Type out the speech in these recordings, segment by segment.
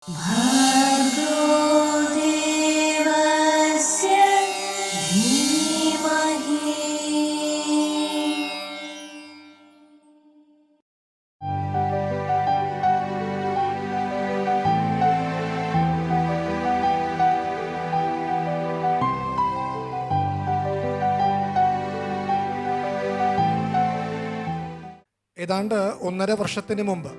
ഭർഗോ ദേവസ്യ ധീമഹി. ഏതാണ്ട് 1.5 വർഷത്തിന് മുമ്പ്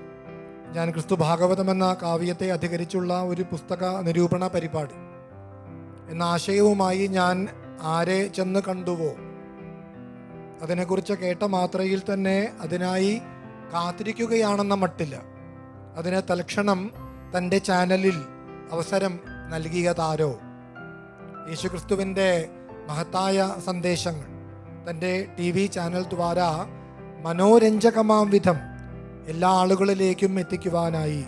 ഞാൻ ക്രിസ്തു ഭാഗവതം എന്ന കാവ്യത്തെ അധികരിച്ചുള്ള ഒരു പുസ്തക നിരൂപണ പരിപാടി എന്ന ആശയവുമായി ഞാൻ ആരെ ചെന്ന് കണ്ടുവോ അതിനെക്കുറിച്ച് കേട്ട മാത്രയിൽ തന്നെ അതിനായി കാത്തിരിക്കുകയാണെന്ന മട്ടില്ല അതിന് തൽക്ഷണം തൻ്റെ ചാനലിൽ അവസരം നൽകിയതാരോ യേശുക്രിസ്തുവിൻ്റെ മഹത്തായ സന്ദേശങ്ങൾ തൻ്റെ TV ചാനൽ ദ്വാര മനോരഞ്ജകമാം വിധം എല്ലാ ആളുകളിലേക്കും എത്തിക്കുവാനായി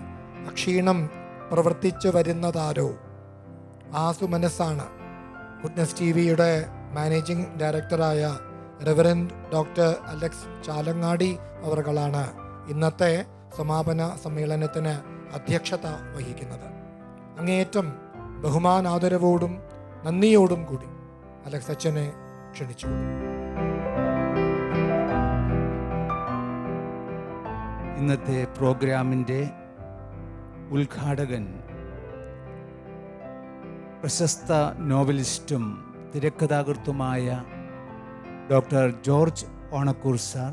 അക്ഷീണം പ്രവർത്തിച്ചു വരുന്നതാരോ ആ സുമനസ്സാണ് ഗുഡ്നസ് TVയുടെ മാനേജിംഗ് ഡയറക്ടറായ റെവറൻഡ് ഡോക്ടർ അലക്സ് ചാലങ്ങാടി അവർകളാണ് ഇന്നത്തെ സമാപന സമ്മേളനത്തിന് അധ്യക്ഷത വഹിക്കുന്നത്. അങ്ങേയറ്റം ബഹുമാനാദരവോടും നന്ദിയോടും കൂടി അലക്സ് അച്ഛനെ ക്ഷണിച്ചു. ഇന്നത്തെ പ്രോഗ്രാമിൻ്റെ ഉദ്ഘാടകൻ പ്രശസ്ത നോവലിസ്റ്റും തിരക്കഥാകൃത്തുമായ doctor George Onakkoor sir,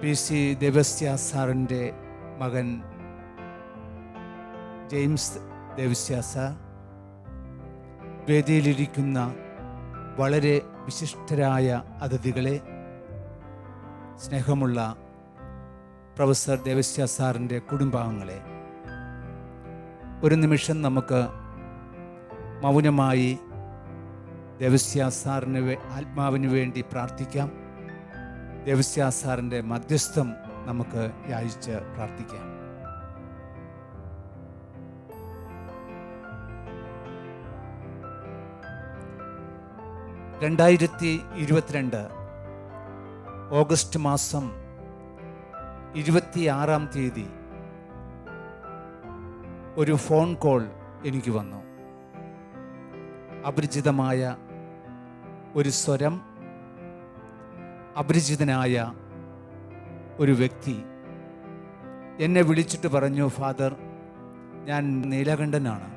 PC Devasya സാറിൻ്റെ മകൻ ജെയിംസ് ദേവസ്യ സാർ, വേദിയിലിരിക്കുന്ന വളരെ വിശിഷ്ടരായ അതിഥികളെ, സ്നേഹമുള്ള പ്രൊഫസർ ദേവസ്യ സാറിൻ്റെ കുടുംബാംഗങ്ങളെ, ഒരു നിമിഷം നമുക്ക് മൗനമായി ദേവസ്യ സാറിന് ആത്മാവിന് വേണ്ടി പ്രാർത്ഥിക്കാം. ദേവസ്യ സാറിൻ്റെ മധ്യസ്ഥം നമുക്ക് യാചിച്ച് പ്രാർത്ഥിക്കാം. ഓഗസ്റ്റ് മാസം 26-ാം തീയതി ഒരു ഫോൺ കോൾ എനിക്ക് വന്നു. അപരിചിതമായ ഒരു സ്വരം, അപരിചിതനായ ഒരു വ്യക്തി എന്നെ വിളിച്ചിട്ട് പറഞ്ഞു, ഫാദർ, ഞാൻ നീലകണ്ഠനാണ്.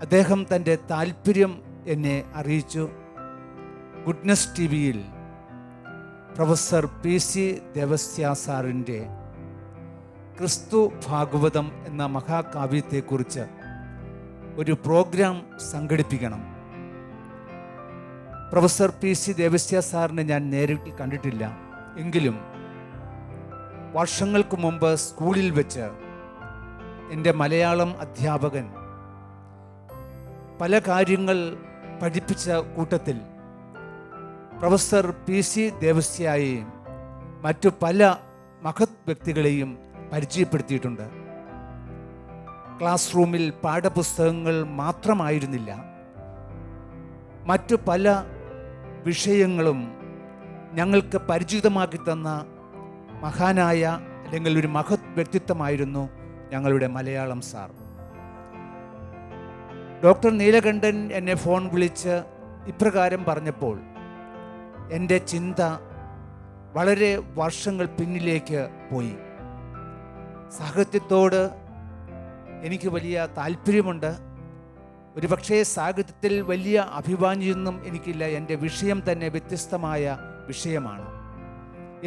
അദ്ദേഹം തൻ്റെ താല്പര്യം എന്നെ അറിയിച്ചു. ഗുഡ്നസ് TVയിൽ പ്രൊഫസർ PC ദേവസ്യ സാറിൻ്റെ ക്രിസ്തു ഭാഗവതം എന്ന മഹാകാവ്യത്തെക്കുറിച്ച് ഒരു പ്രോഗ്രാം സംഘടിപ്പിക്കണം. പ്രൊഫസർ PC ദേവസ്യ സാറിനെ ഞാൻ നേരിട്ട് കണ്ടിട്ടില്ല, എങ്കിലും വർഷങ്ങൾക്ക് മുമ്പ് സ്കൂളിൽ വെച്ച് എൻ്റെ മലയാളം അധ്യാപകൻ പല കാര്യങ്ങൾ പഠിപ്പിച്ച കൂട്ടത്തിൽ പ്രൊഫസർ PC ദേവസ്യയെയും മറ്റു പല മഹത് വ്യക്തികളെയും പരിചയപ്പെടുത്തിയിട്ടുണ്ട്. ക്ലാസ് റൂമിൽ പാഠപുസ്തകങ്ങൾ മാത്രമായിരുന്നില്ല, മറ്റു പല വിഷയങ്ങളും ഞങ്ങൾക്ക് പരിചിതമാക്കി തന്ന മഹാനായ അല്ലെങ്കിൽ ഒരു മഹത് വ്യക്തിത്വമായിരുന്നു ഞങ്ങളുടെ മലയാളം സാർ. ഡോക്ടർ നീലകണ്ഠൻ എന്നെ ഫോൺ വിളിച്ച് ഇപ്രകാരം പറഞ്ഞപ്പോൾ എൻ്റെ ചിന്ത വളരെ വർഷങ്ങൾ പിന്നിലേക്ക് പോയി. സാഹിത്യത്തോട് എനിക്ക് വലിയ താല്പര്യമുണ്ട്. ഒരുപക്ഷേ സാഹിത്യത്തിൽ വലിയ അഭിവാഞ്യൊന്നും എനിക്കില്ല. എൻ്റെ വിഷയം തന്നെ വ്യത്യസ്തമായ വിഷയമാണ്.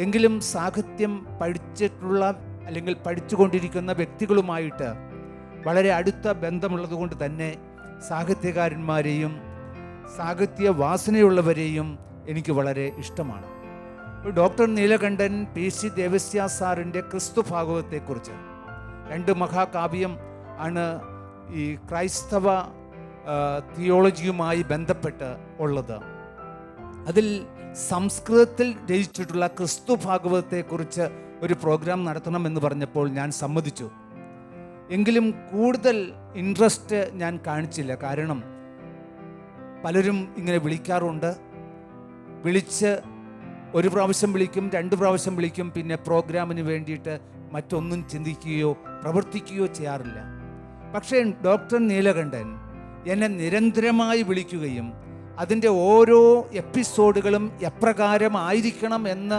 എങ്കിലും സാഹിത്യം പഠിച്ചിട്ടുള്ള അല്ലെങ്കിൽ പഠിച്ചുകൊണ്ടിരിക്കുന്ന വ്യക്തികളുമായിട്ട് വളരെ അടുത്ത ബന്ധമുള്ളതുകൊണ്ട് തന്നെ സാഹിത്യകാരന്മാരെയും സാഹിത്യ വാസനയുള്ളവരെയും എനിക്ക് വളരെ ഇഷ്ടമാണ്. ഡോക്ടർ നീലകണ്ഠൻ PC ദേവസ്യ സാറിൻ്റെ ക്രിസ്തു ഭാഗവതത്തെക്കുറിച്ച് 2 മഹാകാവ്യം ആണ് ഈ ക്രൈസ്തവ തിയോളജിയുമായി ബന്ധപ്പെട്ട് ഉള്ളത്. അതിൽ സംസ്കൃതത്തിൽ രചിച്ചിട്ടുള്ള ക്രിസ്തു ഭാഗവതത്തെക്കുറിച്ച് ഒരു പ്രോഗ്രാം നടത്തണമെന്ന് പറഞ്ഞപ്പോൾ ഞാൻ സമ്മതിച്ചു. എങ്കിലും കൂടുതൽ ഇൻട്രസ്റ്റ് ഞാൻ കാണിച്ചില്ല. കാരണം പലരും ഇങ്ങനെ വിളിക്കാറുണ്ട്. വിളിച്ച് ഒരു പ്രാവശ്യം വിളിക്കും, 2 പ്രാവശ്യം വിളിക്കും, പിന്നെ പ്രോഗ്രാമിന് വേണ്ടിയിട്ട് മറ്റൊന്നും ചിന്തിക്കുകയോ പ്രവർത്തിക്കുകയോ ചെയ്യാറില്ല. പക്ഷേ ഡോക്ടർ നീലകണ്ഠൻ എന്നെ നിരന്തരമായി വിളിക്കുകയും അതിൻ്റെ ഓരോ എപ്പിസോഡുകളും എപ്രകാരമായിരിക്കണം എന്ന്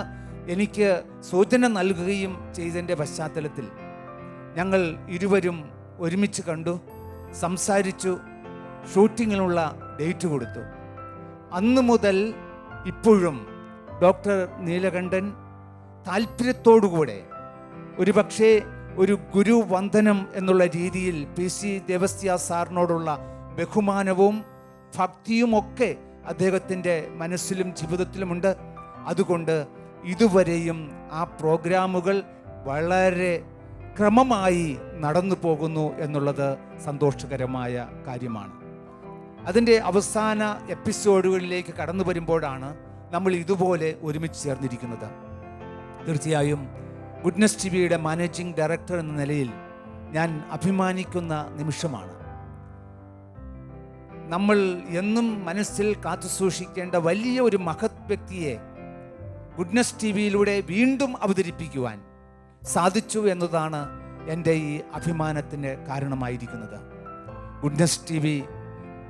എനിക്ക് സൂചന നൽകുകയും ചെയ്തതിൻ്റെ പശ്ചാത്തലത്തിൽ ഞങ്ങൾ ഇരുവരും ഒരുമിച്ച് കണ്ടു, സംസാരിച്ചു, ഷൂട്ടിങ്ങിനുള്ള ഡേറ്റ് കൊടുത്തു. അന്ന് മുതൽ ഇപ്പോഴും ഡോക്ടർ നീലകണ്ഠൻ താല്പര്യത്തോടുകൂടെ ഒരുപക്ഷേ ഒരു ഗുരുവന്ദനം എന്നുള്ള രീതിയിൽ PC ദേവസ്യ സാറിനോടുള്ള ബഹുമാനവും ഭക്തിയുമൊക്കെ അദ്ദേഹത്തിൻ്റെ മനസ്സിലും ജീവിതത്തിലുമുണ്ട്. അതുകൊണ്ട് ഇതുവരെയും ആ പ്രോഗ്രാമുകൾ വളരെ ക്രമമായി നടന്നു പോകുന്നു എന്നുള്ളത് സന്തോഷകരമായ കാര്യമാണ്. അതിൻ്റെ അവസാന എപ്പിസോഡുകളിലേക്ക് കടന്നു വരുമ്പോഴാണ് നമ്മൾ ഇതുപോലെ ഒരുമിച്ച് ചേർന്നിരിക്കുന്നത്. തീർച്ചയായും ഗുഡ്നസ് ടിവിയുടെ മാനേജിംഗ് ഡയറക്ടർ എന്ന നിലയിൽ ഞാൻ അഭിമാനിക്കുന്ന നിമിഷമാണ്. നമ്മൾ എന്നും മനസ്സിൽ കാത്തുസൂക്ഷിക്കേണ്ട വലിയ ഒരു മഹത് വ്യക്തിയെ ഗുഡ്നസ് ടിവിയിലൂടെ വീണ്ടും അവതരിപ്പിക്കുവാൻ സാധിച്ചു എന്നതാണ് എൻ്റെ ഈ അഭിമാനത്തിന് കാരണമായിരിക്കുന്നത്. Goodness TV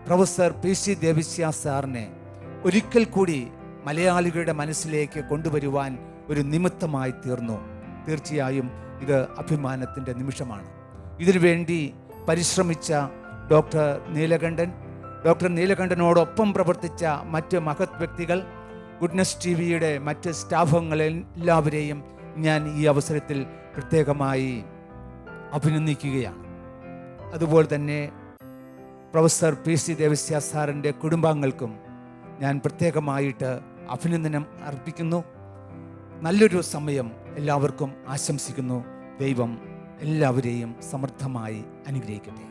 professor PC Devasya സാറിനെ ഒരിക്കൽ കൂടി മലയാളികളുടെ മനസ്സിലേക്ക് കൊണ്ടുവരുവാൻ ഒരു നിമിത്തമായി തീർന്നു. തീർച്ചയായും ഇത് അഭിമാനത്തിൻ്റെ നിമിഷമാണ്. ഇതിനുവേണ്ടി പരിശ്രമിച്ച ഡോക്ടർ നീലകണ്ഠനോടൊപ്പം പ്രവർത്തിച്ച മറ്റ് മഹത് വ്യക്തികൾ, ഗുഡ്നസ് ടിവിയുടെ മറ്റ് സ്റ്റാഫുകളെല്ലാവരെയും ഞാൻ ഈ അവസരത്തിൽ പ്രത്യേകമായി അഭിനന്ദിക്കുകയാണ്. അതുപോലെ തന്നെ പ്രൊഫസർ PC ദേവസ്യ സാറിൻ്റെ കുടുംബാംഗങ്ങൾക്കും ഞാൻ പ്രത്യേകമായിട്ട് അഭിനന്ദനം അർപ്പിക്കുന്നു. നല്ലൊരു സമയം എല്ലാവർക്കും ആശംസിക്കുന്നു. ദൈവം എല്ലാവരെയും സമൃദ്ധമായി അനുഗ്രഹിക്കട്ടെ.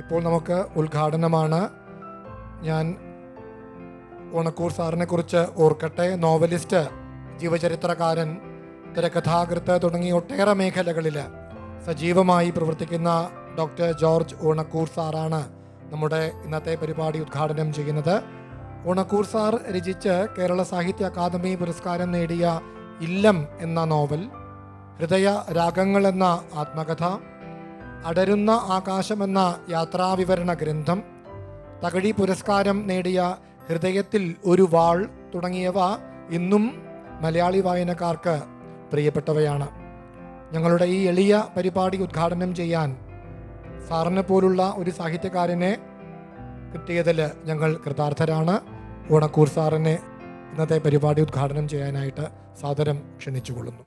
ഇപ്പോൾ നമുക്ക് ഉദ്ഘാടനമാണ്. ഞാൻ ഓണക്കൂർ സാറിനെ കുറിച്ച് ഓർക്കട്ടെ. നോവലിസ്റ്റ്, ജീവചരിത്രകാരൻ, തിരക്കഥാകൃത്ത് തുടങ്ങി ഒട്ടേറെ മേഖലകളിൽ സജീവമായി പ്രവർത്തിക്കുന്ന ഡോക്ടർ ജോർജ് ഓണക്കൂർ സാറാണ് നമ്മുടെ ഇന്നത്തെ പരിപാടി ഉദ്ഘാടനം ചെയ്യുന്നത്. ഓണക്കൂർ സാർ രചിച്ച് കേരള സാഹിത്യ അക്കാദമി പുരസ്കാരം നേടിയ ഇല്ലം എന്ന നോവൽ, ഹൃദയ രാഗങ്ങൾ എന്ന ആത്മകഥ, അടരുന്ന ആകാശം എന്ന യാത്രാവിവരണ ഗ്രന്ഥം, തകഴി പുരസ്കാരം നേടിയ ഹൃദയത്തിൽ ഒരു വാൾ തുടങ്ങിയവ ഇന്നും മലയാളി വായനക്കാർക്ക് പ്രിയപ്പെട്ടവയാണ്. ഞങ്ങളുടെ ഈ എളിയ പരിപാടി ഉദ്ഘാടനം ചെയ്യാൻ സാറിനെ പോലുള്ള ഒരു സാഹിത്യകാരനെ കിട്ടിയതിൽ ഞങ്ങൾ കൃതാർത്ഥരാണ്. ഓണക്കൂർ സാറിനെ ഇന്നത്തെ പരിപാടി ഉദ്ഘാടനം ചെയ്യാനായിട്ട് സാദരം ക്ഷണിച്ചുകൊള്ളുന്നു.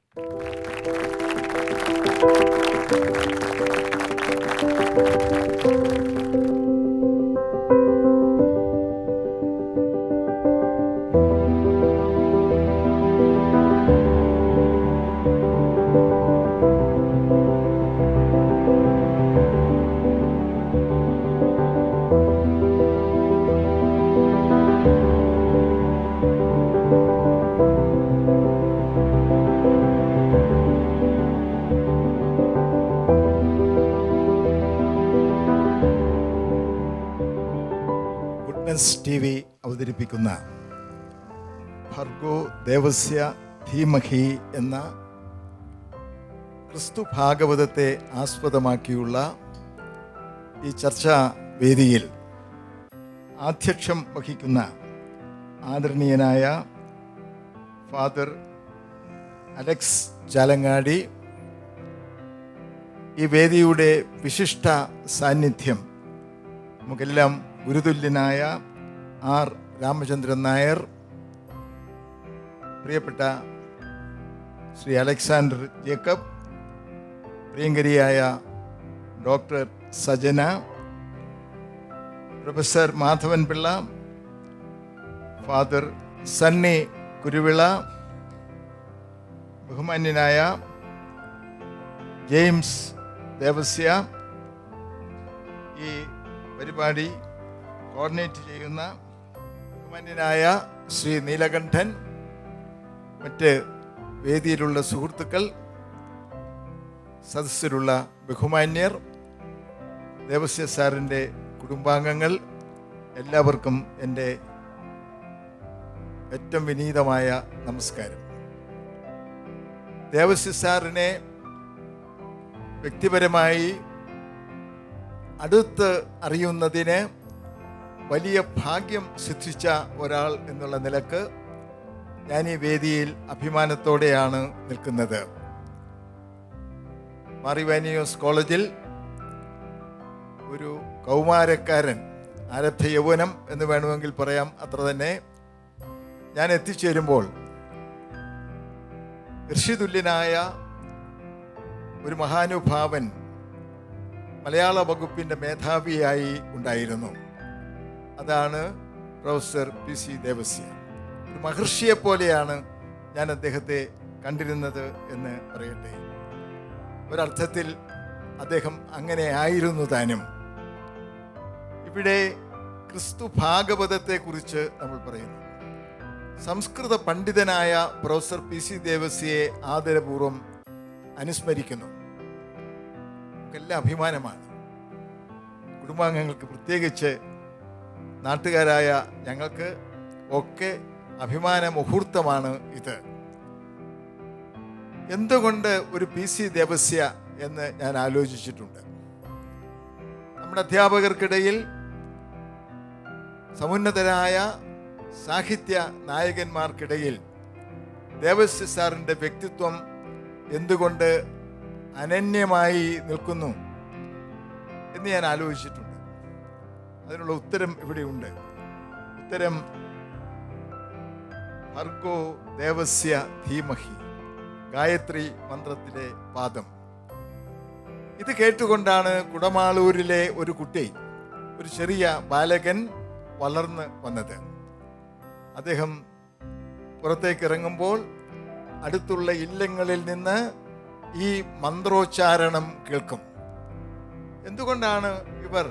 TV അവതരിപ്പിക്കുന്ന ഭർഗോ ദേവസ്യ ധീമഹി എന്ന ക്രിസ്തു ഭാഗവതത്തെ ആസ്പദമാക്കിയുള്ള ഈ ചർച്ചാ വേദിയിൽ ആധ്യക്ഷം വഹിക്കുന്ന ആദരണീയനായ ഫാദർ അലക്സ് ചാലങ്ങാടി, ഈ വേദിയുടെ വിശിഷ്ട സാന്നിധ്യം നമുക്കെല്ലാം ഗുരുതുല്യനായ R. രാമചന്ദ്രൻ നായർ, പ്രിയപ്പെട്ട ശ്രീ അലക്സാണ്ടർ ജേക്കബ്, പ്രിയങ്കരിയായ doctor Sajana, professor Madhavan Pillai, father Sunny Kuruvila, ബഹുമാന്യനായ ജെയിംസ് ദേവസ്യ, ഈ പരിപാടി കോർഡിനേറ്റ് ചെയ്യുന്ന ബഹുമാന്യനായ ശ്രീ നീലകണ്ഠൻ, മറ്റ് വേദിയിലുള്ള സുഹൃത്തുക്കൾ, സദസ്സിലുള്ള ബഹുമാന്യർ, ദേവസ്യ സാറിൻ്റെ കുടുംബാംഗങ്ങൾ, എല്ലാവർക്കും എൻ്റെ ഏറ്റവും വിനീതമായ നമസ്കാരം. ദേവസ്യ സാറിനെ വ്യക്തിപരമായി അടുത്ത് അറിയുന്നതിന് വലിയ ഭാഗ്യം സിദ്ധിച്ച ഒരാൾ എന്നുള്ള നിലക്ക് ഞാൻ ഈ വേദിയിൽ അഭിമാനത്തോടെയാണ് നിൽക്കുന്നത്. മാർ ഇവാനിയോസ് കോളേജിൽ ഒരു കൗമാരക്കാരൻ, ആരബ്ധ യൗവനം എന്ന് വേണമെങ്കിൽ പറയാം, അത്ര തന്നെ, ഞാൻ എത്തിച്ചേരുമ്പോൾ ഋഷിതുല്യനായ ഒരു മഹാനുഭാവൻ മലയാള വകുപ്പിൻ്റെ മേധാവിയായി ഉണ്ടായിരുന്നു. അതാണ് പ്രൊഫസർ PC ദേവസ്യ. ഒരു മഹർഷിയെ പോലെയാണ് ഞാൻ അദ്ദേഹത്തെ കണ്ടിരുന്നത് എന്ന് പറയട്ടെ. ഒരർത്ഥത്തിൽ അദ്ദേഹം അങ്ങനെ ആയിരുന്നു താനും. ഇവിടെ ക്രിസ്തു ഭാഗവതത്തെക്കുറിച്ച് നമ്മൾ പറയുന്നു. സംസ്കൃത പണ്ഡിതനായ പ്രൊഫസർ PC ദേവസ്യയെ ആദരപൂർവ്വം അനുസ്മരിക്കുന്നു. നമുക്കെല്ലാം അഭിമാനമാണ്. കുടുംബാംഗങ്ങൾക്ക്, പ്രത്യേകിച്ച് നാട്ടുകാരായ ഞങ്ങൾക്ക് ഒക്കെ അഭിമാന മുഹൂർത്തമാണ് ഇത്. എന്തുകൊണ്ട് ഒരു PC ദേവസ്യ എന്ന് ഞാൻ ആലോചിച്ചിട്ടുണ്ട്. നമ്മുടെ അധ്യാപകർക്കിടയിൽ സമുന്നതരായ സാഹിത്യ നായകന്മാർക്കിടയിൽ ദേവസ്യ സാറിൻ്റെ വ്യക്തിത്വം എന്തുകൊണ്ട് അനന്യമായി നിൽക്കുന്നു എന്ന് ഞാൻ ആലോചിച്ചിട്ടുണ്ട്. അതിനുള്ള ഉത്തരം ഇവിടെയുണ്ട്. ഉത്തരം ഭർഗോ ദേവസ്യ ധീമഹി, ഗായത്രി മന്ത്രത്തിലെ പാദം. ഇത് കേട്ടുകൊണ്ടാണ് കുടമാളൂരിലെ ഒരു കുട്ടി, ഒരു ചെറിയ ബാലകൻ വളർന്ന് വന്നത്. അദ്ദേഹം പുറത്തേക്ക് ഇറങ്ങുമ്പോൾ അടുത്തുള്ള ഇല്ലങ്ങളിൽ നിന്ന് ഈ മന്ത്രോച്ചാരണം കേൾക്കും. എന്തുകൊണ്ടാണ് ഇവർ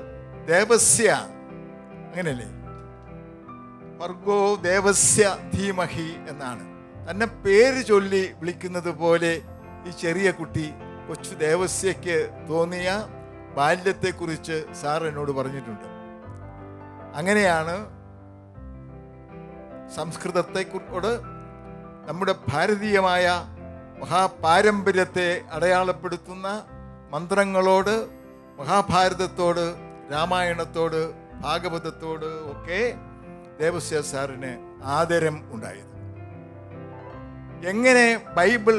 ദേവസ്യ, അങ്ങനെയല്ലേ, ഭർഗോ ദേവസ്യ ധീമഹി എന്നാണ് തന്നെ പേര് ചൊല്ലി വിളിക്കുന്നത് പോലെ ഈ ചെറിയ കുട്ടി കൊച്ചു ദേവസ്യയ്ക്ക് തോന്നിയ ബാല്യത്തെക്കുറിച്ച് സാർ എന്നോട് പറഞ്ഞിട്ടുണ്ട്. അങ്ങനെയാണ് സംസ്കൃതത്തെക്കുറിച്ച്, നമ്മുടെ ഭാരതീയമായ മഹാപാരമ്പര്യത്തെ അടയാളപ്പെടുത്തുന്ന മന്ത്രങ്ങളോട്, മഹാഭാരതത്തോട്, രാമായണത്തോട്, ഭാഗവതത്തോട് ഒക്കെ ദേവസ്യ സാറിന് ആദരം ഉണ്ടായത്. എങ്ങനെ ബൈബിൾ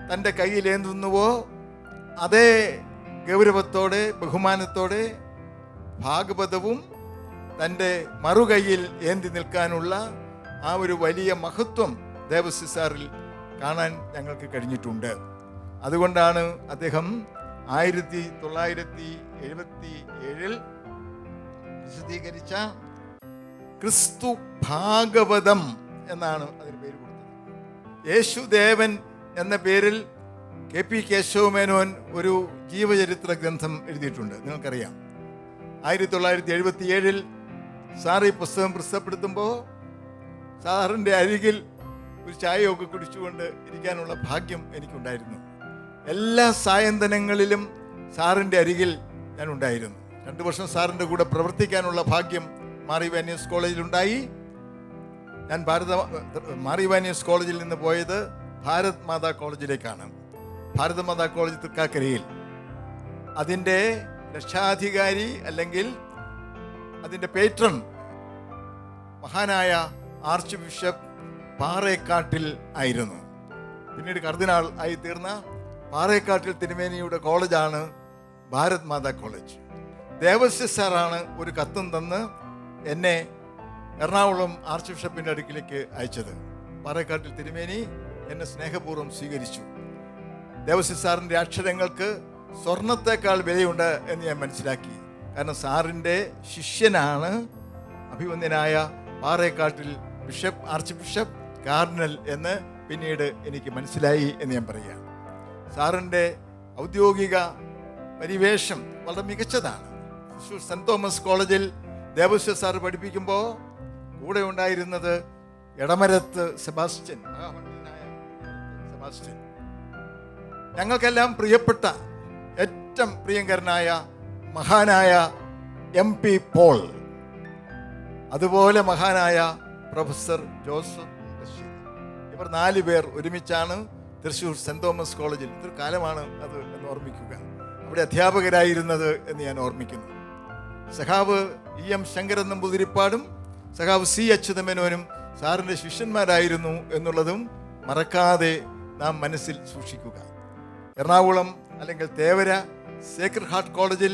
തൻ്റെ കയ്യിലേന്തുന്നുവോ അതേ ഗൗരവത്തോടെ, ബഹുമാനത്തോടെ ഭാഗവതവും തൻ്റെ മറുകൈയിൽ ഏന്തി നിൽക്കാനുള്ള ആ ഒരു വലിയ മഹത്വം ദേവസ്യ സാറിൽ കാണാൻ ഞങ്ങൾക്ക് കഴിഞ്ഞിട്ടുണ്ട്. അതുകൊണ്ടാണ് അദ്ദേഹം 1977 പ്രസിദ്ധീകരിച്ച ക്രിസ്തു ഭാഗവതം എന്നാണ് അതിന് പേര് കൊടുത്തത്. യേശുദേവൻ എന്ന പേരിൽ KP കേശവമേനോൻ ഒരു ജീവചരിത്ര ഗ്രന്ഥം എഴുതിയിട്ടുണ്ട്, നിങ്ങൾക്കറിയാം. 1977 സാർ ഈ പുസ്തകം പ്രസിദ്ധപ്പെടുത്തുമ്പോൾ സാറിൻ്റെ അരികിൽ ഒരു ചായയൊക്കെ കുടിച്ചുകൊണ്ട് ഇരിക്കാനുള്ള ഭാഗ്യം എനിക്കുണ്ടായിരുന്നു. എല്ലാ സായന്തനങ്ങളിലും സാറിൻ്റെ അരികിൽ ഞാൻ ഉണ്ടായിരുന്നു. 2 വർഷം സാറിൻ്റെ കൂടെ പ്രവർത്തിക്കാനുള്ള ഭാഗ്യം മാർ ഇവാനിയോസ് കോളേജിലുണ്ടായി. ഞാൻ മാർ ഇവാനിയോസ് കോളേജിൽ നിന്ന് പോയത് ഭാരത് മാതാ കോളേജിലേക്കാണ്. ഭാരത് മാതാ കോളേജ് തൃക്കാക്കരയിൽ. അതിൻ്റെ രക്ഷാധികാരി അല്ലെങ്കിൽ അതിൻ്റെ പേട്രൺ മഹാനായ ആർച്ച് ബിഷപ്പ് പാറേക്കാട്ടിൽ ആയിരുന്നു. പിന്നീട് കർദിനാൾ ആയി തീർന്ന പാറേക്കാട്ടിൽ തിരുമേനിയുടെ കോളേജാണ് ഭാരത് മാതാ കോളേജ്. ദേവസ്യ സാറാണ് ഒരു കത്തും തന്ന് എന്നെ എറണാകുളം ആർച്ച് ബിഷപ്പിൻ്റെ അടുക്കിലേക്ക് അയച്ചത്. പാറേക്കാട്ടിൽ തിരുമേനി എന്നെ സ്നേഹപൂർവ്വം സ്വീകരിച്ചു. ദേവസ്യ സാറിൻ്റെ അക്ഷരങ്ങൾക്ക് സ്വർണത്തേക്കാൾ വിലയുണ്ട് എന്ന് ഞാൻ മനസ്സിലാക്കി. കാരണം സാറിൻ്റെ ശിഷ്യനാണ് അഭിവന്ദ്യനായ Parekkattil bishop, arch bishop, cardinal എന്ന് പിന്നീട് എനിക്ക് മനസ്സിലായി എന്ന് ഞാൻ പറയുകയാണ്. സാറിൻ്റെ ഔദ്യോഗിക പരിവേഷം വളരെ മികച്ചതാണ്. തൃശ്ശൂർ സെൻറ് തോമസ് കോളേജിൽ ദേവസ്യ സാർ പഠിപ്പിക്കുമ്പോൾ കൂടെ ഉണ്ടായിരുന്നത് എടമരത്ത് സെബാസ്റ്റ്യൻ, സെബാസ്റ്റ്യൻ, ഞങ്ങൾക്കെല്ലാം പ്രിയപ്പെട്ട ഏറ്റവും പ്രിയങ്കരനായ മഹാനായ MP പോൾ, അതുപോലെ മഹാനായ പ്രൊഫസർ ജോസഫ് മുണ്ടശ്ശേരി. ഇവർ 4 പേർ ഒരുമിച്ചാണ് തൃശ്ശൂർ സെൻറ് തോമസ് കോളേജിൽ, ഇതൊരു കാലമാണ് അത് എന്ന് ഓർമ്മിക്കുക, അവിടെ അധ്യാപകരായിരുന്നത് എന്ന് ഞാൻ ഓർമ്മിക്കുന്നു. സഖാവ് EM ശങ്കരൻ നമ്പൂതിരിപ്പാടും സഖാവ് C അച്യുതമേനോനും സാറിൻ്റെ ശിഷ്യന്മാരായിരുന്നു എന്നുള്ളതും മറക്കാതെ നാം മനസ്സിൽ സൂക്ഷിക്കുക. എറണാകുളം അല്ലെങ്കിൽ തേവര സേക്രഡ് ഹാർട്ട് കോളേജിൽ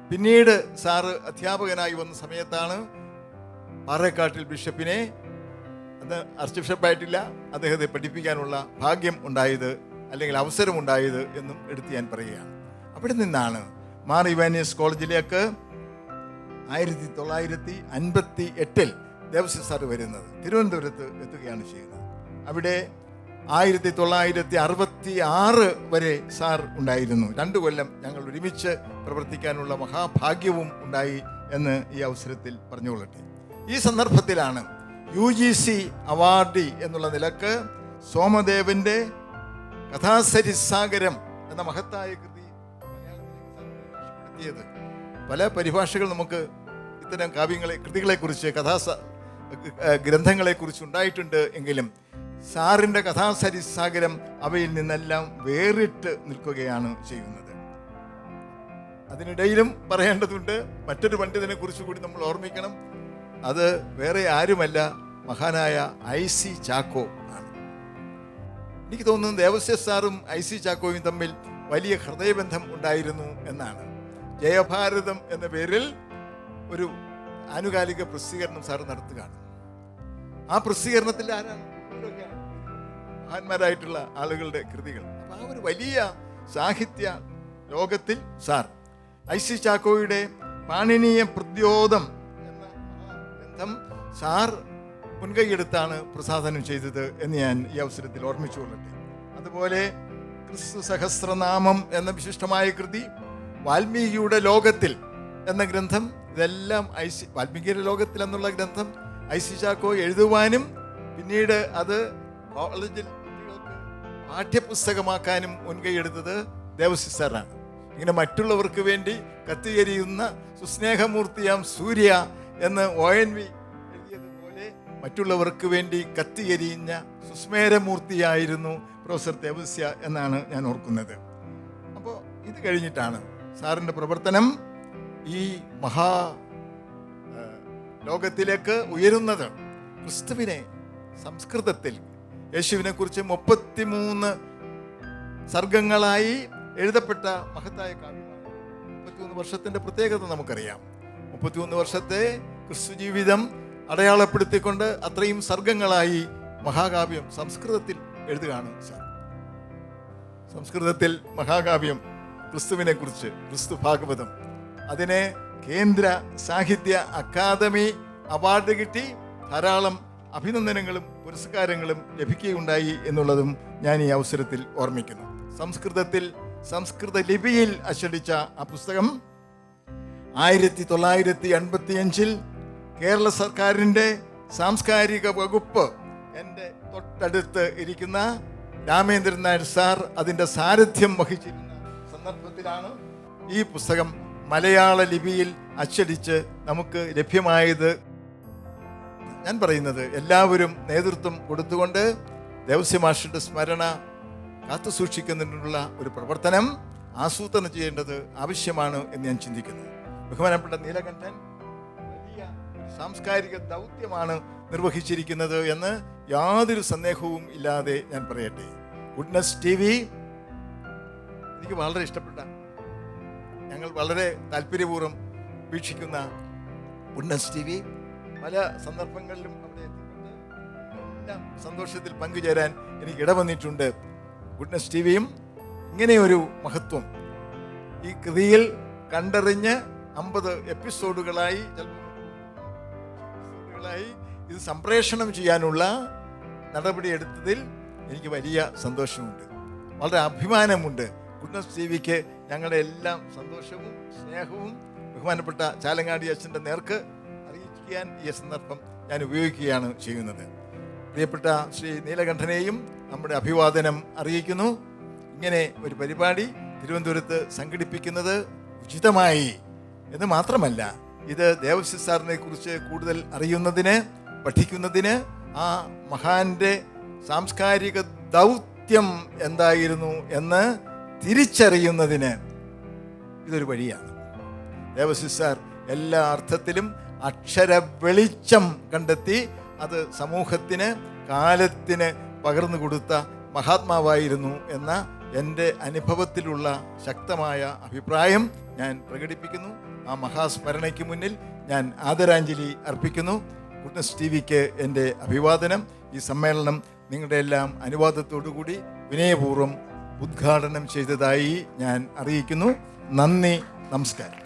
പിന്നീട് സാറ് അധ്യാപകനായി വന്ന സമയത്താണ് പാറേക്കാട്ടിൽ ബിഷപ്പിനെ, അന്ന് ആർച്ച് ബിഷപ്പായിട്ടില്ല, അദ്ദേഹത്തെ പഠിപ്പിക്കാനുള്ള ഭാഗ്യം ഉണ്ടായത് അല്ലെങ്കിൽ അവസരം ഉണ്ടായത് എന്നും എടുത്ത് ഞാൻ പറയുകയാണ്. അവിടെ നിന്നാണ് മാർ ഇവാനിയസ് കോളേജിലേക്ക് 1958 ദേവസ്വം സാർ വരുന്നത്. തിരുവനന്തപുരത്ത് എത്തുകയാണ് ചെയ്യുന്നത്. അവിടെ 1966 വരെ സാർ ഉണ്ടായിരുന്നു. 2 കൊല്ലം ഞങ്ങൾ ഒരുമിച്ച് പ്രവർത്തിക്കാനുള്ള മഹാഭാഗ്യവും ഉണ്ടായി എന്ന് ഈ അവസരത്തിൽ പറഞ്ഞുകൊള്ളട്ടെ. ഈ സന്ദർഭത്തിലാണ് UGC അവാർഡി എന്നുള്ള നിലക്ക് സോമദേവന്റെ കഥാസരിസാഗരം എന്ന മഹത്തായ കൃതി മലയാളത്തിലേക്ക് പല പരിഭാഷകൾ നമുക്ക് ഇത്തരം കൃതികളെക്കുറിച്ച് ഗ്രന്ഥങ്ങളെക്കുറിച്ച് ഉണ്ടായിട്ടുണ്ട് എങ്കിലും സാറിൻ്റെ കഥാസരിസാഗരം അവയിൽ നിന്നെല്ലാം വേറിട്ട് നിൽക്കുകയാണ് ചെയ്യുന്നത്. അതിനിടയിലും പറയേണ്ടതുണ്ട്, മറ്റൊരു പണ്ഡിതനെ കുറിച്ച് കൂടി നമ്മൾ ഓർമ്മിക്കണം. അത് വേറെ ആരുമല്ല, മഹാനായ IC ചാക്കോ ആണ്. എനിക്ക് തോന്നുന്നു ദേവസ്യ സാറും IC ചാക്കോയും തമ്മിൽ വലിയ ഹൃദയബന്ധം ഉണ്ടായിരുന്നു എന്നാണ്. ജയഭാരതം എന്ന പേരിൽ ഒരു ആനുകാലിക പ്രസിദ്ധീകരണം സാർ നടത്തുകയാണ്. ആ പ്രസിദ്ധീകരണത്തിൽ ആരാണ്? മഹാന്മാരായിട്ടുള്ള ആളുകളുടെ കൃതികൾ. അപ്പൊ ആ ഒരു വലിയ സാഹിത്യ ലോകത്തിൽ സാർ IC ചാക്കോയുടെ പാണിനീയ പ്രദ്യോതം എന്ന ഗ്രന്ഥം സാർ മുൻകൈയെടുത്താണ് പ്രസാധനം ചെയ്തത് എന്ന് ഞാൻ ഈ അവസരത്തിൽ ഓർമ്മിച്ചുകൊള്ളട്ടെ. അതുപോലെ ക്രിസ്തു സഹസ്രനാമം എന്ന വിശിഷ്ടമായ കൃതി, വാൽമീകിയുടെ ലോകത്തിൽ എന്ന ഗ്രന്ഥം, ഇതെല്ലാം വാൽമീകിയുടെ ലോകത്തിൽ എന്നുള്ള ഗ്രന്ഥം IC ചാക്കോ എഴുതുവാനും പിന്നീട് അത് കോളേജിൽ കുട്ടികൾക്ക് പാഠ്യപുസ്തകമാക്കാനും മുൻകൈയെടുത്തത് ദേവസ്യ സാറാണ്. ഇങ്ങനെ മറ്റുള്ളവർക്ക് വേണ്ടി കത്തിയെരിയുന്ന സുസ്നേഹമൂർത്തിയാം സൂര്യ എന്ന് ONV എഴുതിയതുപോലെ മറ്റുള്ളവർക്ക് വേണ്ടി കത്തിയെരിയുന്ന സുസ്മേരമൂർത്തിയായിരുന്നു പ്രൊഫസർ ദേവസ്യ എന്നാണ് ഞാൻ ഓർക്കുന്നത്. അപ്പോൾ ഇത് കഴിഞ്ഞിട്ടാണ് സാറിൻ്റെ പ്രവർത്തനം ഈ മഹാ ലോകത്തിലേക്ക് ഉയരുന്നത്. ക്രിസ്തുവിനെ സംസ്കൃതത്തിൽ യേശുവിനെ കുറിച്ച് 33 സർഗങ്ങളായി എഴുതപ്പെട്ട മഹത്തായ കാവ്യമാണ്. 33 വർഷത്തിൻ്റെ പ്രത്യേകത നമുക്കറിയാം. 33 വർഷത്തെ ക്രിസ്തു ജീവിതം അടയാളപ്പെടുത്തിക്കൊണ്ട് അത്രയും സർഗങ്ങളായി മഹാകാവ്യം സംസ്കൃതത്തിൽ എഴുതുകയാണ് സാർ. സംസ്കൃതത്തിൽ മഹാകാവ്യം ക്രിസ്തുവിനെ കുറിച്ച്, ക്രിസ്തു ഭാഗവതം, അതിന് കേന്ദ്ര സാഹിത്യ അക്കാദമി അവാർഡ് കിട്ടി. ധാരാളം അഭിനന്ദനങ്ങളും പുരസ്കാരങ്ങളും ലഭിക്കുകയുണ്ടായി എന്നുള്ളതും ഞാൻ ഈ അവസരത്തിൽ ഓർമ്മിക്കുന്നു. സംസ്കൃതത്തിൽ സംസ്കൃത ലിപിയിൽ അച്ചടിച്ച ആ പുസ്തകം 1985 കേരള സർക്കാരിൻ്റെ സാംസ്കാരിക വകുപ്പ്, എൻ്റെ തൊട്ടടുത്ത് ഇരിക്കുന്ന രാമേന്ദ്രൻ നായർ സാർ അതിൻ്റെ സാരഥ്യം വഹിച്ചിരുന്ന സന്ദർഭത്തിലാണ് ഈ പുസ്തകം മലയാള ലിപിയിൽ അച്ചടിച്ച് നമുക്ക് ലഭ്യമായത്. ഞാൻ പറയുന്നത് എല്ലാവരും നേതൃത്വം കൊടുത്തുകൊണ്ട് ദേവസ്യ മാഷിൻ്റെ സ്മരണ കാത്തുസൂക്ഷിക്കുന്നതിനുള്ള ഒരു പ്രവർത്തനം ആസൂത്രണം ചെയ്യേണ്ടത് ആവശ്യമാണ് എന്ന് ഞാൻ ചിന്തിക്കുന്നു. ബഹുമാനപ്പെട്ട നീലകണ്ഠൻ വലിയ സാംസ്കാരിക ദൗത്യമാണ് നിർവഹിച്ചിരിക്കുന്നത് എന്ന് യാതൊരു സന്ദേഹവും ഇല്ലാതെ ഞാൻ പറയട്ടെ. ഗുഡ്നസ് TV എനിക്ക് വളരെ ഇഷ്ടപ്പെട്ട, ഞങ്ങൾ വളരെ താല്പര്യപൂർവ്വം വീക്ഷിക്കുന്ന ഗുഡ്നസ് TV പല സന്ദർഭങ്ങളിലും അവിടെ എത്തിക്കൊണ്ട് എല്ലാം സന്തോഷത്തിൽ പങ്കുചേരാൻ എനിക്ക് ഇടവന്നിട്ടുണ്ട്. ഗുഡ്നസ് TVയും ഇങ്ങനെയൊരു മഹത്വം ഈ കൃതിയിൽ കണ്ടറിഞ്ഞ് 50 എപ്പിസോഡുകളായി ഇത് സംപ്രേഷണം ചെയ്യാനുള്ള നടപടിയെടുത്തതിൽ എനിക്ക് വലിയ സന്തോഷമുണ്ട്, വളരെ അഭിമാനമുണ്ട്. ഗുഡ്നസ് TVക്ക് ഞങ്ങളുടെ എല്ലാം സന്തോഷവും സ്നേഹവും ബഹുമാനപ്പെട്ട ചാലങ്ങാടി അച്ഛൻ്റെ നേർക്ക് അറിയിക്കാൻ ഈ സന്ദർഭം ഞാൻ ഉപയോഗിക്കുകയാണ് ചെയ്യുന്നത്. പ്രിയപ്പെട്ട ശ്രീ നീലകണ്ഠനെയും നമ്മുടെ അഭിവാദനം അറിയിക്കുന്നു. ഇങ്ങനെ ഒരു പരിപാടി തിരുവനന്തപുരത്ത് സംഘടിപ്പിക്കുന്നത് ഉചിതമായി എന്ന് മാത്രമല്ല, ഇത് ദേവസ്യ സാറിനെ കുറിച്ച് കൂടുതൽ അറിയുന്നതിന് പഠിക്കുന്നതിന്, ആ മഹാന്റെ സാംസ്കാരിക ദൗത്യം എന്തായിരുന്നു എന്ന് തിരിച്ചറിയുന്നതിന് ഇതൊരു വഴിയാണ്. ദേവസ്യ സാർ എല്ലാ അർത്ഥത്തിലും അക്ഷര വെളിച്ചം കണ്ടെത്തി അത് സമൂഹത്തിന്, കാലത്തിന് പകർന്നു കൊടുത്ത മഹാത്മാവായിരുന്നു എന്ന എൻ്റെ അനുഭവത്തിലുള്ള ശക്തമായ അഭിപ്രായം ഞാൻ പ്രകടിപ്പിക്കുന്നു. ആ മഹാസ്മരണയ്ക്ക് മുന്നിൽ ഞാൻ ആദരാഞ്ജലി അർപ്പിക്കുന്നു. ഗുഡ്നസ് ടിവിക്ക് എൻ്റെ അഭിവാദനം. ഈ സമ്മേളനം നിങ്ങളുടെ എല്ലാം അനുവാദത്തോടുകൂടി വിനയപൂർവ്വം ഉദ്ഘാടനം ചെയ്തതായി ഞാൻ അറിയിക്കുന്നു. നന്ദി, നമസ്കാരം.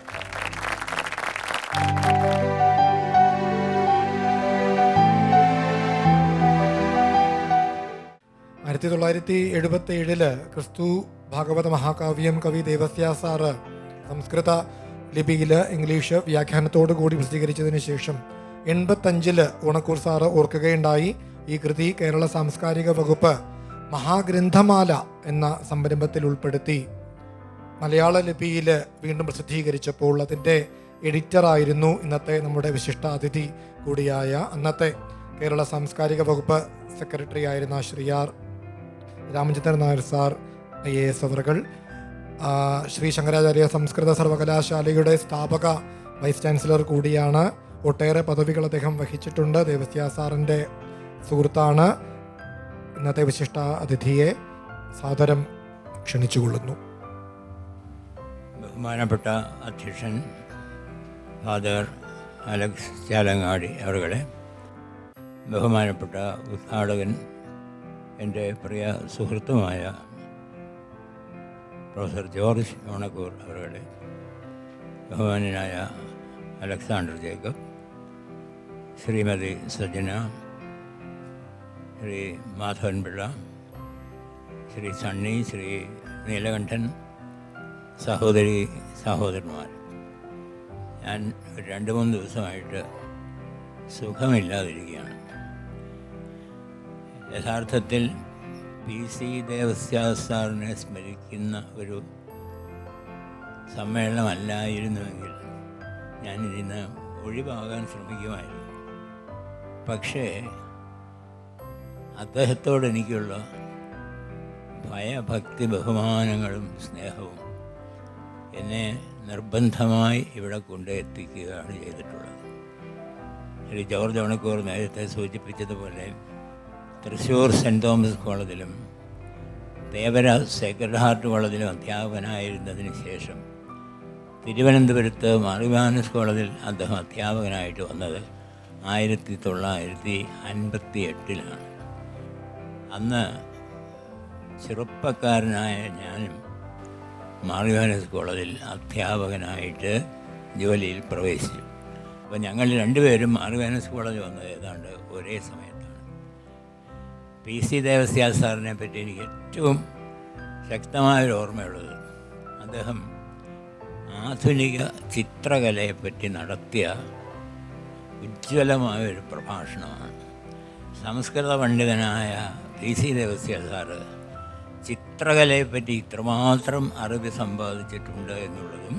1977 ക്രിസ്തു ഭാഗവത മഹാകാവ്യം കവി ദേവസ്യ സാറ് സംസ്കൃത ലിപിയിൽ ഇംഗ്ലീഷ് വ്യാഖ്യാനത്തോടു കൂടി പ്രസിദ്ധീകരിച്ചതിന് ശേഷം 85 ഓണക്കൂർ സാറ് ഓർക്കുകയുണ്ടായി. ഈ കൃതി കേരള സാംസ്കാരിക വകുപ്പ് മഹാഗ്രന്ഥമാല എന്ന സംരംഭത്തിൽ ഉൾപ്പെടുത്തി മലയാള ലിപിയിൽ വീണ്ടും പ്രസിദ്ധീകരിച്ചപ്പോൾ അതിൻ്റെ എഡിറ്ററായിരുന്നു ഇന്നത്തെ നമ്മുടെ വിശിഷ്ടാതിഥി കൂടിയായ അന്നത്തെ കേരള സാംസ്കാരിക വകുപ്പ് സെക്രട്ടറി ആയിരുന്ന Shri R Ramachandran Nair sir IAS അവറുകൾ. ശ്രീ ശങ്കരാചാര്യ സംസ്കൃത സർവകലാശാലയുടെ സ്ഥാപക വൈസ് ചാൻസലർ കൂടിയാണ്. ഒട്ടേറെ പദവികൾ അദ്ദേഹം വഹിച്ചിട്ടുണ്ട്. ദേവസ്യ സാറിൻ്റെ സുഹൃത്താണ്. ഇന്നത്തെ വിശിഷ്ട അതിഥിയെ സാദരം ക്ഷണിച്ചുകൊള്ളുന്നു. ബഹുമാനപ്പെട്ട അധ്യക്ഷൻ ഫാദർ അലക്സ് ചാലങ്ങാടി അവരുടെ, ബഹുമാനപ്പെട്ട ഉദ്ഘാടകൻ എൻ്റെ പ്രിയ സുഹൃത്തുമായ പ്രൊഫസർ ജോർജ് ഓണക്കൂർ അവരുടെ, ബഹുമാനായ അലക്സാണ്ടർ ജേക്കബ്, ശ്രീമതി സജന, ശ്രീ മാധവൻ പിള്ള, ശ്രീ സണ്ണി, ശ്രീ നീലകണ്ഠൻ, സഹോദരി സഹോദരന്മാർ, ഞാൻ 2-3 ദിവസമായിട്ട് സുഖമില്ലാതിരിക്കുകയാണ്. യഥാർത്ഥത്തിൽ PC ദേവസ്യ സാറിനെ സ്മരിക്കുന്ന ഒരു സമ്മേളനമല്ലായിരുന്നുവെങ്കിൽ ഞാനിതിന്ന് ഒഴിവാകാൻ ശ്രമിക്കുമായിരുന്നു. പക്ഷേ അദ്ദേഹത്തോട് എനിക്കുള്ള ഭയഭക്തി ബഹുമാനങ്ങളും സ്നേഹവും എന്നെ നിർബന്ധമായി ഇവിടെ കൊണ്ടെത്തിക്കുകയാണ് ചെയ്തിട്ടുള്ളത്. ശ്രീ ജോർജ് ഓണക്കൂർ നേരത്തെ സൂചിപ്പിച്ചതുപോലെ തൃശ്ശൂർ സെൻറ് തോമസ് കോളേജിലും തേവര സേക്രഡ് ഹാർട്ട് കോളേജിലും അധ്യാപകനായിരുന്നതിന് ശേഷം തിരുവനന്തപുരത്ത് മാർഗവാനസ് കോളേജിൽ അദ്ദേഹം അധ്യാപകനായിട്ട് വന്നത് 1958 അന്ന് ചെറുപ്പക്കാരനായ ഞാനും മാർഗവാനസ് കോളേജിൽ അധ്യാപകനായിട്ട് ജോലിയിൽ പ്രവേശിച്ചു. അപ്പോൾ ഞങ്ങൾ രണ്ടുപേരും മാർഗവാനസ് കോളേജ് വന്നത് ഏതാണ്ട് ഒരേ സമയത്താണ്. PC ദേവസ്യ സാറിനെ പറ്റി എനിക്ക് ഏറ്റവും ശക്തമായൊരു ഓർമ്മയുള്ളത് അദ്ദേഹം ആധുനിക ചിത്രകലയെപ്പറ്റി നടത്തിയ ഉജ്ജ്വലമായൊരു പ്രഭാഷണമാണ്. സംസ്കൃത പണ്ഡിതനായ PC ദേവസ്യ സാറ് ചിത്രകലയെപ്പറ്റി ഇത്രമാത്രം അറിവ് സമ്പാദിച്ചിട്ടുണ്ട് എന്നുള്ളതും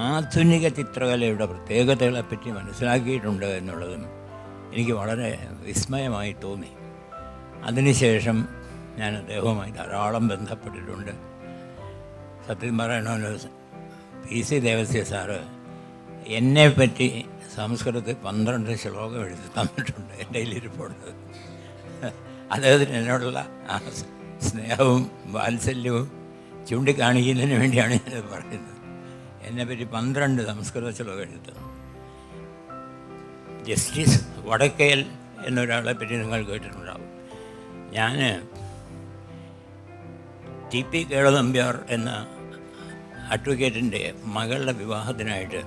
ആധുനിക ചിത്രകലയുടെ പ്രത്യേകതകളെപ്പറ്റി മനസ്സിലാക്കിയിട്ടുണ്ട് എന്നുള്ളതും എനിക്ക് വളരെ വിസ്മയമായി തോന്നി. അതിനുശേഷം ഞാൻ അദ്ദേഹവുമായി ധാരാളം ബന്ധപ്പെട്ടിട്ടുണ്ട്. സത്യം പറയണമെന്ന് PC ദേവസ്യ സാറ് എന്നെപ്പറ്റി സംസ്കൃതത്തിൽ 12 ശ്ലോകം എഴുതി തന്നിട്ടുണ്ട്. എൻ്റെ കയ്യിലിരിപ്പുണ്ട്. അദ്ദേഹത്തിന് എന്നോടുള്ള ആ സ്നേഹവും വാത്സല്യവും ചൂണ്ടിക്കാണിക്കുന്നതിന് വേണ്ടിയാണ് ഞാനത് പറയുന്നത്. എന്നെപ്പറ്റി 12 സംസ്കൃത ശ്ലോകം എഴുതി തന്നു. ജസ്റ്റിസ് വടക്കേൽ എന്നൊരാളെ പറ്റി നിങ്ങൾ കേട്ടിട്ടുണ്ടാവും. ഞാൻ TP കേളനമ്പ്യാർ എന്ന അഡ്വക്കേറ്റിൻ്റെ മകളുടെ വിവാഹത്തിനായിട്ട്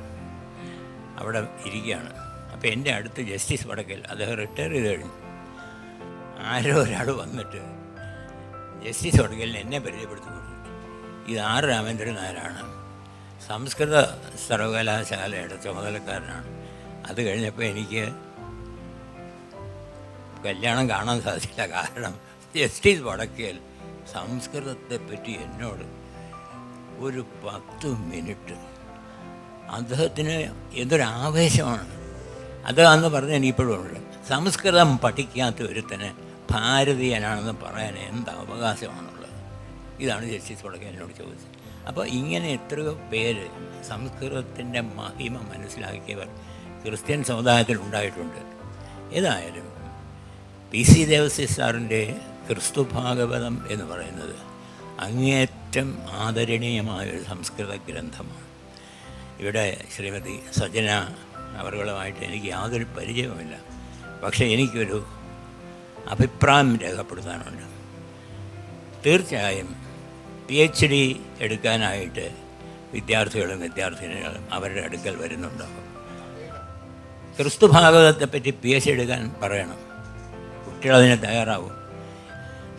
അവിടെ ഇരിക്കുകയാണ്. അപ്പോൾ എൻ്റെ അടുത്ത് ജസ്റ്റിസ് വടക്കേൽ, അദ്ദേഹം റിട്ടയർ ചെയ്ത് കഴിഞ്ഞു, ആരോ ഒരാൾ വന്നിട്ട് ജസ്റ്റിസ് വടക്കേലിനെ എന്നെ പരിചയപ്പെടുത്തി കൊടുത്തു. ഇത് R രാമേന്ദ്രൻ നായരാണ്, സംസ്കൃത സർവകലാശാലയുടെ ചുമതലക്കാരനാണ്. അത് കഴിഞ്ഞപ്പോൾ എനിക്ക് കല്യാണം കാണാൻ സാധിച്ചില്ല. കാരണം ജസ്റ്റിസ് വടക്കേൽ സംസ്കൃതത്തെപ്പറ്റി എന്നോട് ഒരു 10 മിനിറ്റ്, അദ്ദേഹത്തിന് എന്തൊരാവേശമാണ്. അത് അന്ന് പറഞ്ഞ എനിക്കിപ്പോഴും ഉണ്ട്. സംസ്കൃതം പഠിക്കാത്ത ഒരുത്തന് ഭാരതീയനാണെന്ന് പറയാൻ എന്ത് അവകാശമാണുള്ളത്? ഇതാണ് ജസ്റ്റിസ് വടക്കേ എന്നോട് ചോദിച്ചത്. അപ്പോൾ ഇങ്ങനെ എത്രയോ പേര് സംസ്കൃതത്തിൻ്റെ മഹിമ മനസ്സിലാക്കിയവർ ക്രിസ്ത്യൻ സമുദായത്തിൽ ഉണ്ടായിട്ടുണ്ട്. ഏതായാലും PC ദേവസ്യ സാറിൻ്റെ ക്രിസ്തു ഭാഗവതം എന്ന് പറയുന്നത് അങ്ങേയറ്റം ആദരണീയമായൊരു സംസ്കൃത ഗ്രന്ഥമാണ്. ഇവിടെ ശ്രീമതി സജന അവരുകളുമായിട്ട് എനിക്ക് യാതൊരു പരിചയവുമില്ല. പക്ഷേ എനിക്കൊരു അഭിപ്രായം രേഖപ്പെടുത്താനുണ്ട്. തീർച്ചയായും PhD എടുക്കാനായിട്ട് വിദ്യാർത്ഥികളും വിദ്യാർത്ഥിനികളും അവരുടെ അടുക്കൽ വരുന്നുണ്ടാകും. ക്രിസ്തു ഭാഗവതത്തെപ്പറ്റി PhD എടുക്കാൻ പറയണം. കുട്ടികളതിന് തയ്യാറാവും.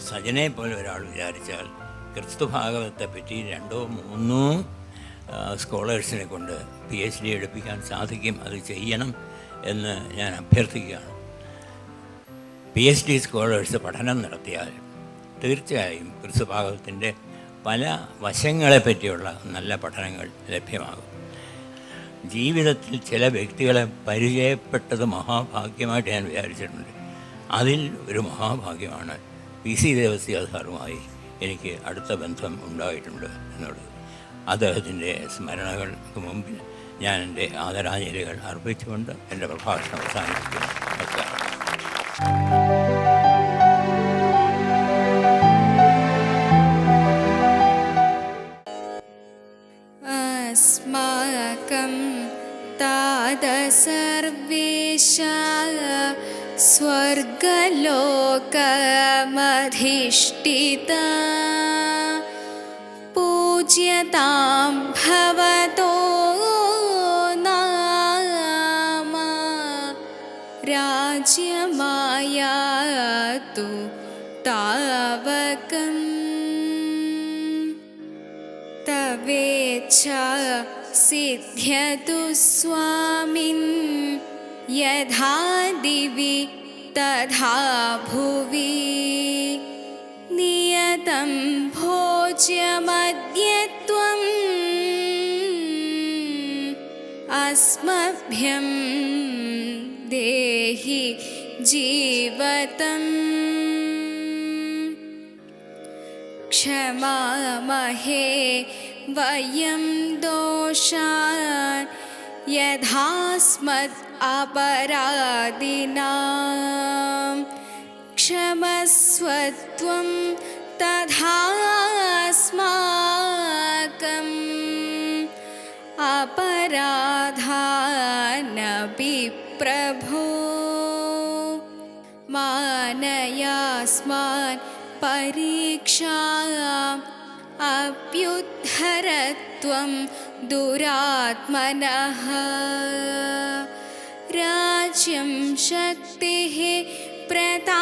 സജനെ പോലെ ഒരാൾ വിചാരിച്ചാൽ ക്രിസ്തു ഭാഗവതത്തെപ്പറ്റി 2-3 സ്കോളേഴ്സിനെ കൊണ്ട് PhD എടുപ്പിക്കാൻ സാധിക്കും. അത് ചെയ്യണം എന്ന് ഞാൻ അഭ്യർത്ഥിക്കുകയാണ്. PhD സ്കോളേഴ്സ് പഠനം നടത്തിയാൽ തീർച്ചയായും ക്രിസ്തു ഭാഗവതത്തിൻ്റെ പല വശങ്ങളെ പറ്റിയുള്ള നല്ല പഠനങ്ങൾ ലഭ്യമാകും. ജീവിതത്തിൽ ചില വ്യക്തികളെ പരിചയപ്പെട്ടത് മഹാഭാഗ്യമായിട്ട് ഞാൻ വിചാരിച്ചിട്ടുണ്ട്. അതിൽ ഒരു മഹാഭാഗ്യമാണ് PC ദേവസ്യ സാറുമായി എനിക്ക് അടുത്ത ബന്ധം ഉണ്ടായിട്ടുണ്ട് എന്നുള്ളത്. അദ്ദേഹത്തിൻ്റെ സ്മരണകൾക്ക് മുമ്പിൽ ഞാൻ എൻ്റെ ആദരാഞ്ജലികൾ അർപ്പിച്ചുകൊണ്ട് എൻ്റെ പ്രഭാഷണം അവസാനിപ്പിക്കുന്നു. നമസ്കാരം. अस्माकं तादसर्वेश स्वर्गलोकमधिष्ठिता पूज्यतां भवतो नाम राज्यमायातु तावकम् तवेच्छा सिद्ध्यतु स्वामिन् यथा दिवि तथा भुवि नियतं भोज्यमद्य त्वम् अस्मभ्यं देहि जीवतम् क्षमामहे वयं दोषान् यथास्मत् अपराधिनां क्षमस्व त्वं तथा अस्माकम् अपराधानपि प्रभो मानयास्मान् परीक्षाम् अभ्युद्धरत्वं दुरात्मनः राज्यं शक्तिः प्रतापश्च